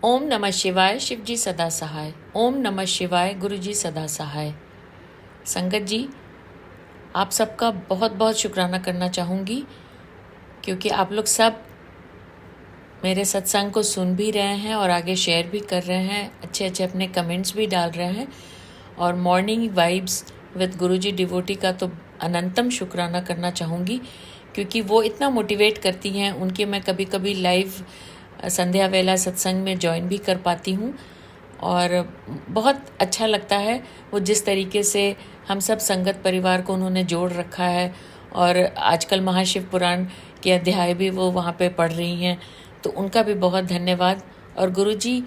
ओम नमः शिवाय, शिव जी सदा सहाय। ओम नमः शिवाय, गुरु जी सदा सहाय। संगत जी, आप सबका बहुत बहुत शुक्राना करना चाहूँगी क्योंकि आप लोग सब मेरे सत्संग को सुन भी रहे हैं और आगे शेयर भी कर रहे हैं, अच्छे अच्छे अपने कमेंट्स भी डाल रहे हैं। और morning vibes with Guruji devotee का तो अनंतम शुक्राना करना चाहूँगी क्योंकि वो इतना मोटिवेट करती हैं। उनके मैं कभी कभी लाइव संध्या वेला सत्संग में ज्वाइन भी कर पाती हूँ और बहुत अच्छा लगता है वो जिस तरीके से हम सब संगत परिवार को उन्होंने जोड़ रखा है। और आजकल महाशिव पुराण के अध्याय भी वो वहाँ पे पढ़ रही हैं, तो उनका भी बहुत धन्यवाद। और गुरुजी,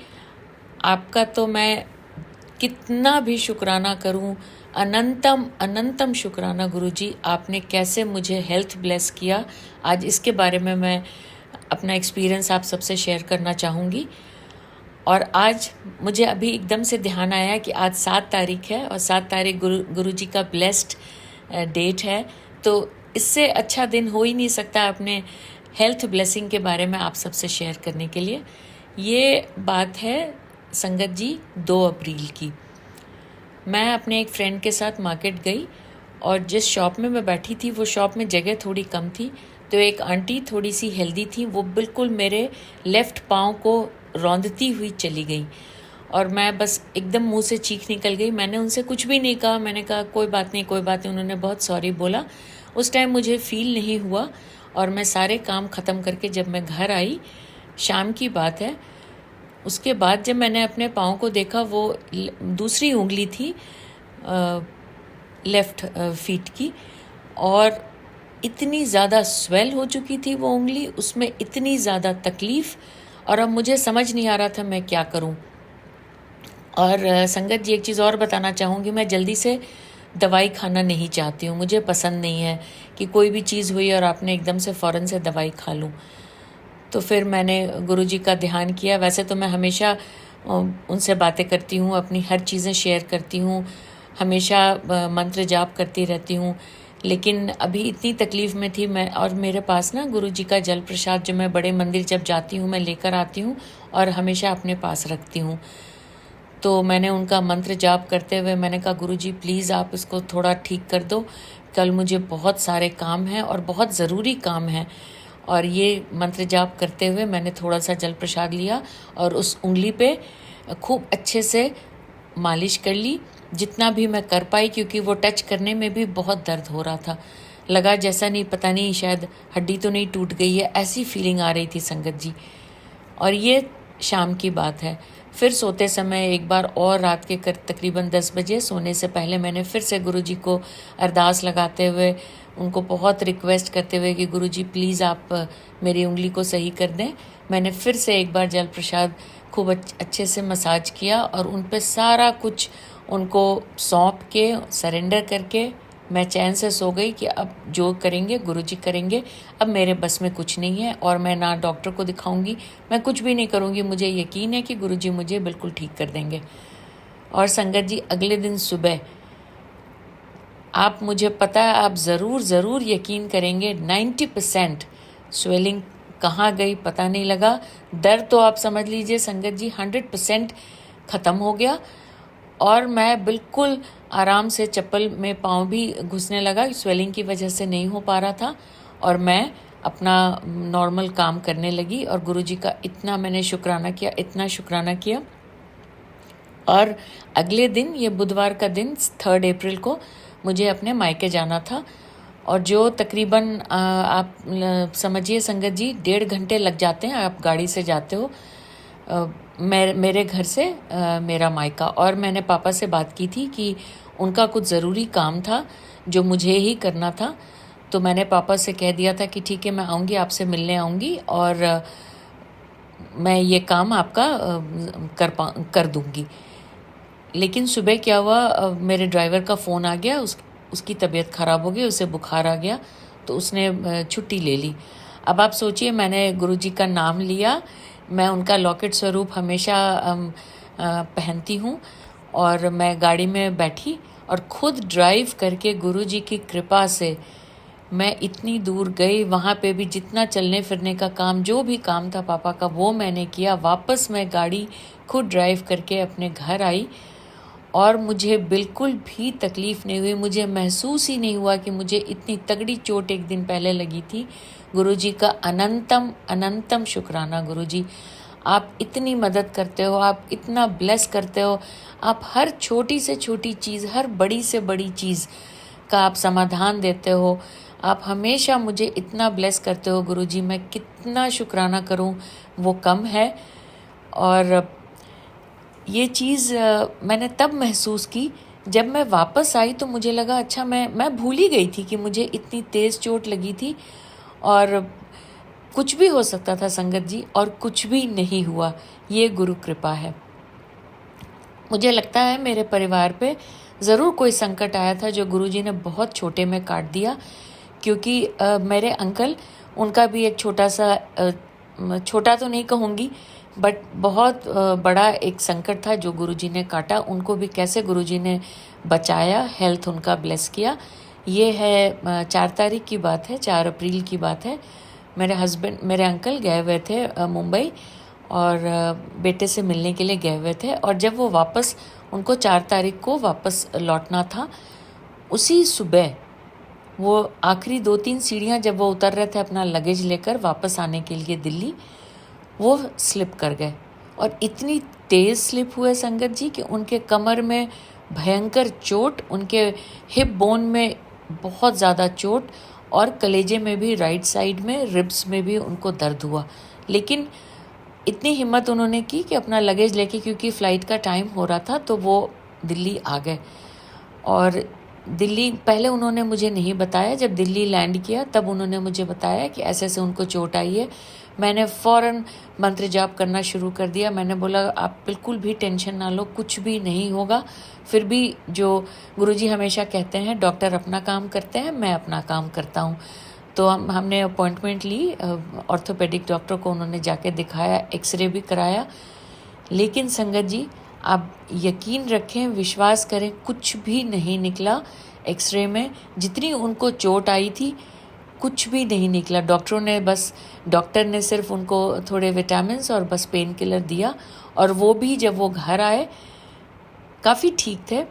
आपका तो मैं कितना भी शुक्राना करूं, अनंतम अनंतम शुक्राना। गुरुजी, आपने कैसे मुझे हेल्थ ब्लेस किया, आज इसके बारे में मैं अपना एक्सपीरियंस आप सबसे शेयर करना चाहूँगी। और आज मुझे अभी एकदम से ध्यान आया कि आज 7 तारीख है और 7 तारीख गुरुजी का ब्लेस्ड डेट है, तो इससे अच्छा दिन हो ही नहीं सकता अपने हेल्थ ब्लेसिंग के बारे में आप सबसे शेयर करने के लिए। ये बात है संगत जी 2 अप्रैल की। मैं अपने एक फ्रेंड के साथ मार्केट गई और जिस शॉप में मैं बैठी थी वो शॉप में जगह थोड़ी कम थी, तो एक आंटी थोड़ी सी हेल्दी थी, वो बिल्कुल मेरे लेफ़्ट पाँव को रौंदती हुई चली गई और मैं बस एकदम मुंह से चीख निकल गई। मैंने उनसे कुछ भी नहीं कहा, मैंने कहा कोई बात नहीं कोई बात नहीं। उन्होंने बहुत सॉरी बोला। उस टाइम मुझे फील नहीं हुआ और मैं सारे काम ख़त्म करके जब मैं घर आई, शाम की बात है, उसके बाद जब मैंने अपने पाँव को देखा, वो दूसरी उंगली थी लेफ़्ट फीट की, और इतनी ज़्यादा स्वेल हो चुकी थी वो उंगली, उसमें इतनी ज़्यादा तकलीफ़, और अब मुझे समझ नहीं आ रहा था मैं क्या करूं। और संगत जी, एक चीज़ और बताना चाहूँगी, मैं जल्दी से दवाई खाना नहीं चाहती हूँ। मुझे पसंद नहीं है कि कोई भी चीज़ हुई और आपने एकदम से फ़ौरन से दवाई खा लूँ। तो फिर मैंने गुरुजी का ध्यान किया। वैसे तो मैं हमेशा उनसे बातें करती हूँ, अपनी हर चीज़ें शेयर करती हूँ, हमेशा मंत्र जाप करती रहती हूँ, लेकिन अभी इतनी तकलीफ़ में थी मैं। और मेरे पास ना गुरुजी का जल प्रसाद जो मैं बड़े मंदिर जब जाती हूँ मैं लेकर आती हूँ और हमेशा अपने पास रखती हूँ। तो मैंने उनका मंत्र जाप करते हुए मैंने कहा, गुरुजी प्लीज़ आप इसको थोड़ा ठीक कर दो, कल मुझे बहुत सारे काम हैं और बहुत ज़रूरी काम हैं। और ये मंत्र जाप करते हुए मैंने थोड़ा सा जल प्रसाद लिया और उस उंगली पे खूब अच्छे से मालिश कर ली, जितना भी मैं कर पाई, क्योंकि वो टच करने में भी बहुत दर्द हो रहा था। लगा जैसा नहीं, पता नहीं शायद हड्डी तो नहीं टूट गई है, ऐसी फीलिंग आ रही थी संगत जी। और ये शाम की बात है। फिर सोते समय एक बार और रात के तकरीबन 10 बजे सोने से पहले मैंने फिर से गुरुजी को अरदास लगाते हुए, उनको बहुत रिक्वेस्ट करते हुए कि गुरुजी प्लीज़ आप मेरी उंगली को सही कर दें, मैंने फिर से एक बार जल प्रसाद खूब अच्छे से मसाज किया और उन पे सारा कुछ उनको सौंप के सरेंडर करके मैं चैन से सो गई कि अब जो करेंगे गुरुजी करेंगे, अब मेरे बस में कुछ नहीं है और मैं ना डॉक्टर को दिखाऊंगी, मैं कुछ भी नहीं करूंगी। मुझे यकीन है कि गुरुजी मुझे बिल्कुल ठीक कर देंगे। और संगत जी, अगले दिन सुबह आप, मुझे पता है आप ज़रूर यकीन करेंगे, 90% स्वेलिंग कहाँ गई पता नहीं लगा। दर्द तो आप समझ लीजिए संगत जी 100% ख़त्म हो गया और मैं बिल्कुल आराम से, चप्पल में पाँव भी घुसने लगा, स्वेलिंग की वजह से नहीं हो पा रहा था, और मैं अपना नॉर्मल काम करने लगी। और गुरुजी का इतना मैंने शुक्राना किया, इतना शुक्राना किया। और अगले दिन, ये बुधवार का दिन 3 अप्रैल को मुझे अपने मायके जाना था, और जो तकरीबन आप समझिए संगत जी 1.5 घंटे लग जाते हैं, आप गाड़ी से जाते हो मेरे घर से मेरा मायका। और मैंने पापा से बात की थी कि उनका कुछ ज़रूरी काम था जो मुझे ही करना था, तो मैंने पापा से कह दिया था कि ठीक है मैं आऊँगी, आपसे मिलने आऊँगी और मैं ये काम आपका कर दूँगी। लेकिन सुबह क्या हुआ, मेरे ड्राइवर का फ़ोन आ गया, उसकी तबीयत ख़राब हो गई, उसे बुखार आ गया, तो उसने छुट्टी ले ली। अब आप सोचिए, मैंने गुरुजी का नाम लिया, मैं उनका लॉकेट स्वरूप हमेशा पहनती हूँ, और मैं गाड़ी में बैठी और खुद ड्राइव करके गुरुजी की कृपा से मैं इतनी दूर गई, वहाँ पे भी जितना चलने फिरने का काम, जो भी काम था पापा का, वो मैंने किया। वापस मैं गाड़ी खुद ड्राइव करके अपने घर आई और मुझे बिल्कुल भी तकलीफ़ नहीं हुई। मुझे महसूस ही नहीं हुआ कि मुझे इतनी तगड़ी चोट एक दिन पहले लगी थी। गुरुजी का अनंतम अनंतम शुक्राना। गुरुजी, आप इतनी मदद करते हो, आप इतना ब्लेस करते हो, आप हर छोटी से छोटी चीज़, हर बड़ी से बड़ी चीज़ का आप समाधान देते हो। आप हमेशा मुझे इतना ब्लेस करते हो गुरुजी, मैं कितना शुक्राना करूं वो कम है। और ये चीज़ मैंने तब महसूस की जब मैं वापस आई, तो मुझे लगा अच्छा मैं भूल ही गई थी कि मुझे इतनी तेज़ चोट लगी थी और कुछ भी हो सकता था संगत जी, और कुछ भी नहीं हुआ। ये गुरु कृपा है। मुझे लगता है मेरे परिवार पे ज़रूर कोई संकट आया था जो गुरुजी ने बहुत छोटे में काट दिया, क्योंकि मेरे अंकल, उनका भी एक छोटा सा छोटा तो नहीं कहूँगी बट बहुत बड़ा एक संकट था जो गुरुजी ने काटा। उनको भी कैसे गुरुजी ने बचाया, हेल्थ उनका ब्लेस किया। ये है 4 तारीख की बात है, 4 अप्रैल की बात है। मेरे अंकल गए हुए थे मुंबई और बेटे से मिलने के लिए गए हुए थे, और जब वो वापस, उनको 4 तारीख को वापस लौटना था, उसी सुबह वो आखिरी 2-3 सीढ़ियाँ जब वो उतर रहे थे अपना लगेज लेकर वापस आने के लिए दिल्ली, वो स्लिप कर गए। और इतनी तेज़ स्लिप हुए संगत जी कि उनके कमर में भयंकर चोट, उनके हिप बोन में बहुत ज़्यादा चोट, और कलेजे में भी, राइट साइड में, रिब्स में भी उनको दर्द हुआ। लेकिन इतनी हिम्मत उन्होंने की कि अपना लगेज लेके, क्योंकि फ़्लाइट का टाइम हो रहा था, तो वो दिल्ली आ गए। और दिल्ली पहले उन्होंने मुझे नहीं बताया, जब दिल्ली लैंड किया तब उन्होंने मुझे बताया कि ऐसे ऐसे उनको चोट आई है। मैंने फ़ौरन मंत्र जाप करना शुरू कर दिया। मैंने बोला आप बिल्कुल भी टेंशन ना लो, कुछ भी नहीं होगा। फिर भी जो गुरुजी हमेशा कहते हैं, डॉक्टर अपना काम करते हैं, मैं अपना काम करता हूँ। तो हमने अपॉइंटमेंट ली ऑर्थोपेडिक डॉक्टर को, उन्होंने जाके दिखाया, एक्सरे भी कराया। लेकिन संगत जी, आप यकीन रखें, विश्वास करें, कुछ भी नहीं निकला एक्सरे में। जितनी उनको चोट आई थी कुछ भी नहीं निकला। डॉक्टर ने सिर्फ उनको थोड़े विटामिन्स और बस पेन किलर दिया, और वो भी जब वो घर आए काफ़ी ठीक थे।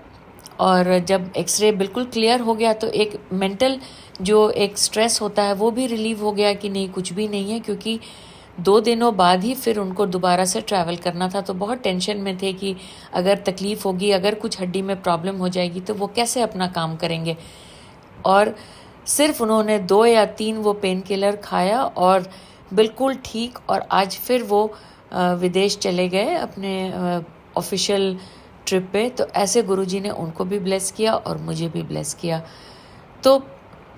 और जब एक्सरे बिल्कुल क्लियर हो गया तो एक मेंटल जो एक स्ट्रेस होता है वो भी रिलीव हो गया कि नहीं, कुछ भी नहीं है, क्योंकि 2 दिनों बाद ही फिर उनको दोबारा से ट्रैवल करना था। तो बहुत टेंशन में थे कि अगर तकलीफ़ होगी, अगर कुछ हड्डी में प्रॉब्लम हो जाएगी तो वो कैसे अपना काम करेंगे। और सिर्फ उन्होंने 2 या 3 वो पेन किलर खाया और बिल्कुल ठीक। और आज फिर वो विदेश चले गए अपने ऑफिशियल ट्रिप पे। तो ऐसे गुरुजी ने उनको भी ब्लेस किया और मुझे भी ब्लेस किया। तो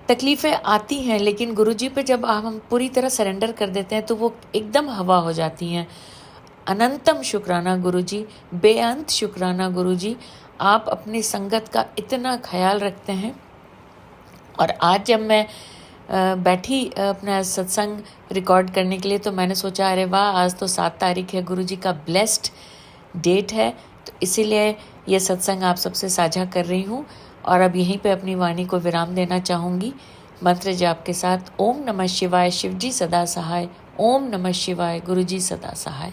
तकलीफ़ें आती हैं, लेकिन गुरुजी पे जब हम पूरी तरह सरेंडर कर देते हैं तो वो एकदम हवा हो जाती हैं। अनंतम शुक्राना गुरुजी, बेअंत शुक्राना गुरुजी, आप अपनी संगत का इतना ख्याल रखते हैं। और आज जब मैं बैठी अपना सत्संग रिकॉर्ड करने के लिए, तो मैंने सोचा अरे वाह, आज तो 7 तारीख है, गुरुजी का ब्लेस्ड डेट है, तो इसीलिए ये सत्संग आप सबसे साझा कर रही हूँ। और अब यहीं पे अपनी वाणी को विराम देना चाहूँगी मंत्र जाप के साथ। ओम नमः शिवाय, शिवजी सदा सहाय। ओम नमः शिवाय, गुरुजी सदा सहाय।